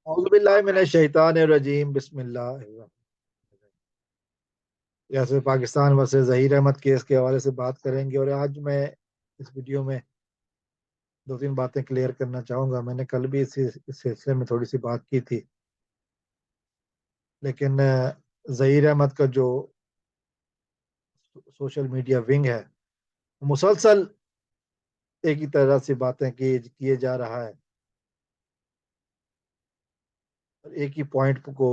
औज़ुबिल्लाहि मिनश शैतानिर रजीम बिस्मिल्लाह। जैसे Pakistan versus Zaheer Ahmad case के हवाले से बात करेंगे, और आज मैं इस वीडियो में दो तीन बातें क्लियर करना चाहूँगा। मैंने कल भी इस सिलसिले में थोड़ी सी बात की थी, लेकिन जहीर अहमद का जो सोशल मीडिया विंग है, मुसलसल एक ही तरह से बातें किए जा रहा है, और एक ही पॉइंट को,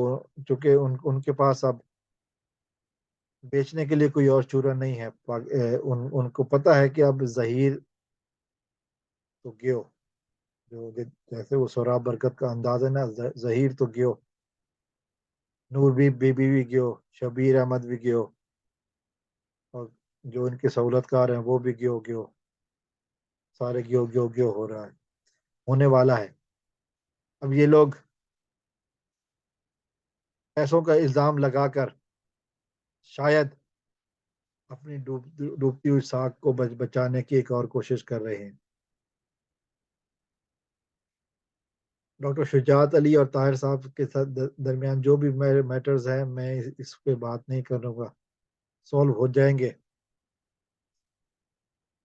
चूंकि उनके पास अब बेचने के लिए कोई और चूरा नहीं है। उनको पता है कि अब जहीर तो गियो, जैसे वो सोराब बरकत का अंदाज है ना, जहीर तो गियो, नूर बीबी भी गियो, शबीर अहमद भी गियो, और जो इनके सहूलतकार हैं वो भी गियो गियो, सारे गियो गियो गियो हो रहा है, होने वाला है। अब ये लोग पैसों का इल्जाम लगाकर शायद अपनी डूबती हुई साख को बचाने की एक और कोशिश कर रहे हैं। डॉक्टर शुजात अली और ताहिर साहब के साथ दरमियान जो भी मैटर्स हैं, मैं इस पे बात नहीं करूंगा, सॉल्व हो जाएंगे।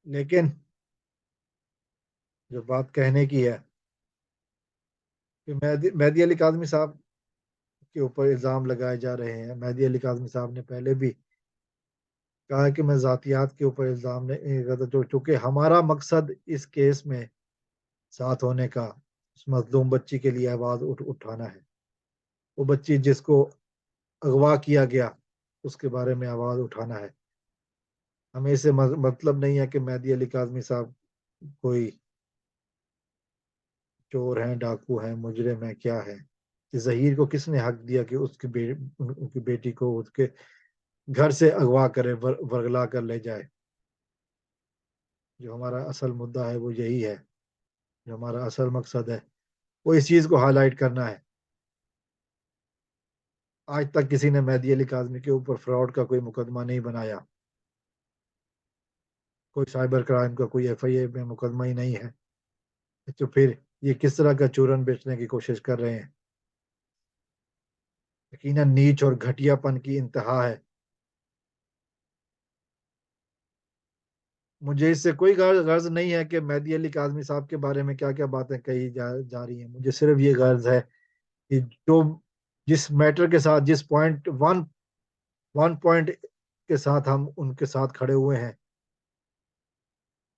लेकिन जो बात कहने की है कि मेहदी अली काज़मी साहब के ऊपर इल्ज़ाम लगाए जा रहे हैं। मेहदी अली काज़मी साहब ने पहले भी कहा है कि मैं ज़ातियात के ऊपर इल्ज़ाम नहीं करता, जो चूँकि हमारा मकसद इस केस में साथ होने का, उस मज़लूम बच्ची के लिए आवाज़ उठाना है। वो बच्ची जिसको अगवा किया गया, उसके बारे में आवाज़ उठाना है। हमें इससे मतलब नहीं है कि मेहदी अली काज़मी साहब कोई चोर हैं, डाकू हैं, मुजरिम हैं, क्या है। कि ज़हीर को किसने हक दिया कि उनकी बेटी को उसके घर से अगवा करे, वर्गला कर ले जाए। जो हमारा असल मुद्दा है वो यही है, जो हमारा असल मकसद है वो इस चीज़ को हाईलाइट करना है। आज तक किसी ने मेहदी अली काज़मी के ऊपर फ्रॉड का कोई मुकदमा नहीं बनाया, कोई साइबर क्राइम का कोई एफआईए में मुकदमा ही नहीं है। तो फिर ये किस तरह का चूरन बेचने की कोशिश कर रहे हैं। यकीनन नीच और घटियापन की इंतहा है। मुझे इससे कोई गर्ज नहीं है कि मेहदी अली काज़मी साहब के बारे में क्या क्या बातें कही जा रही हैं। मुझे सिर्फ ये गर्ज है कि जो जिस मैटर के साथ, जिस वन पॉइंट के साथ हम उनके साथ खड़े हुए हैं,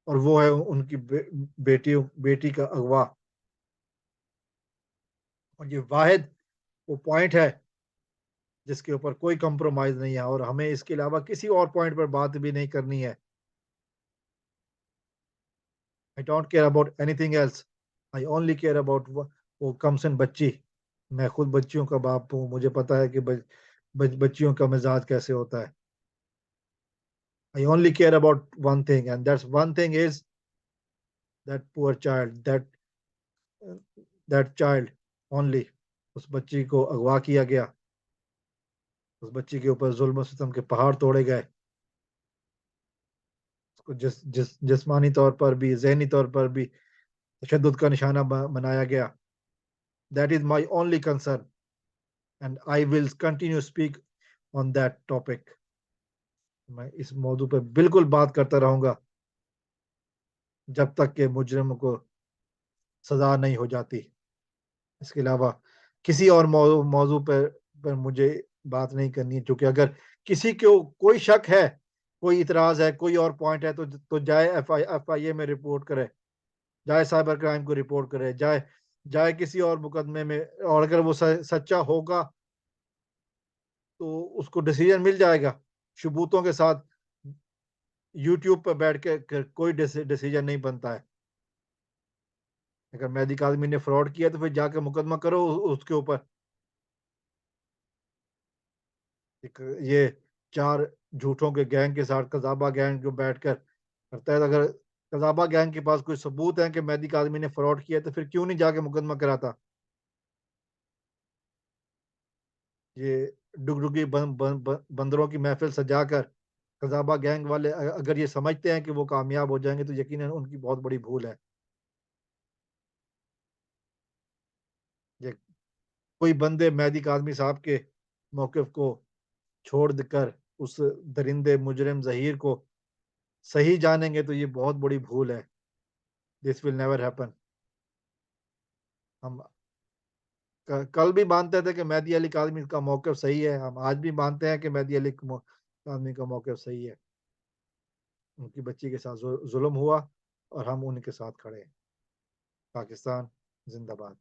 और वो है उनकी बेटी का अगवा। और ये वाहिद वो पॉइंट है जिसके ऊपर कोई कंप्रोमाइज नहीं है, और हमें इसके अलावा किसी और पॉइंट पर बात भी नहीं करनी है। I don't care about anything else. I only care about वो कमसन बच्ची। मैं खुद बच्चियों का बाप हूँ, मुझे पता है कि बच्चियों का मिजाज कैसे होता है। I only care about one thing, and that's one thing is that poor child, that child only. उस बच्ची को अगवा किया गया, उस बच्ची के ऊपर जुल्म सितम के पहाड़ तोड़े गए, उसको जिस्मानी तौर पर भी, जहनी तौर पर भी तशद्दुद का निशाना बनाया गया। That is my only concern, and I will continue speak on that topic. मैं इस मौजू पर बिल्कुल बात करता रहूंगा जब तक के मुजरिम को सजा नहीं हो जाती। इसके अलावा किसी और मौजू पर मुझे बात नहीं करनी है, क्योंकि अगर किसी को कोई शक है, कोई इतराज है, कोई और पॉइंट है, तो जाए एफआईए में रिपोर्ट करे, जाए साइबर क्राइम को रिपोर्ट करे, जाए जाए किसी और मुकदमे में। और अगर वो सच्चा होगा तो उसको डिसीजन मिल जाएगा सबूतों के साथ। यूट्यूब पर बैठ के कोई डिसीजन नहीं बनता है। अगर मेहदी काज़मी ने फ्रॉड किया तो फिर जाकर मुकदमा करो उसके ऊपर। एक ये चार झूठों के गैंग के साथ कजाबा गैंग जो बैठकर करता है, तो अगर कजाबा गैंग के पास कोई सबूत है कि मेहदी काज़मी ने फ्रॉड किया, तो फिर क्यों नहीं जाके मुकदमा कराता। ये डुगडुगी बंदरों की महफिल सजाकर कजाबा गैंग वाले अगर ये समझते हैं कि वो कामयाब हो जाएंगे, तो यकीनन उनकी बहुत बड़ी भूल है। ये कोई बंदे मेहदी काज़मी साहब के मौक़िफ़ को छोड़ देकर उस दरिंदे मुजरिम ज़हीर को सही जानेंगे तो ये बहुत बड़ी भूल है। This will never happen. हम कल भी मानते थे कि मेहदी अली काज़मी का मौक़िफ़ सही है, हम आज भी मानते हैं कि मेहदी अली काज़मी का मौक़िफ़ सही है। उनकी बच्ची के साथ ज़ुल्म हुआ और हम उनके साथ खड़े हैं। पाकिस्तान ज़िंदाबाद।